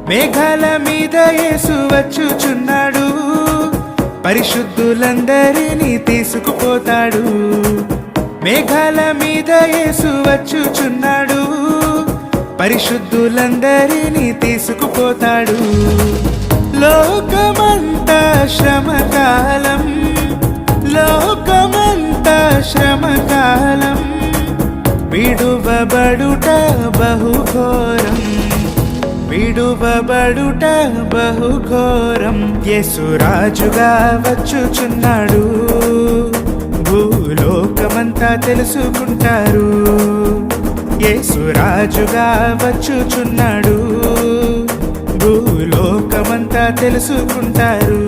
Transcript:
మేఘాల మీద యేసు వచ్చుచున్నాడు, పరిశుద్ధులందరినీ తీసుకుపోతాడు. మేఘాల మీద యేసు వచ్చుచున్నాడు, పరిశుద్ధులందరినీ తీసుకుపోతాడు. లోకమంతా శ్రమకాలం, లోకమంతా శ్రమకాలం, విడువబడుట బహుఘోరం, విడువబడుట బహుఘోరం. యేసురాజుగా వచ్చుచున్నాడు, భూలోకమంతా తెలుసుకుంటారు. యేసురాజుగా వచ్చుచున్నాడు, భూలోకమంతా తెలుసుకుంటారు.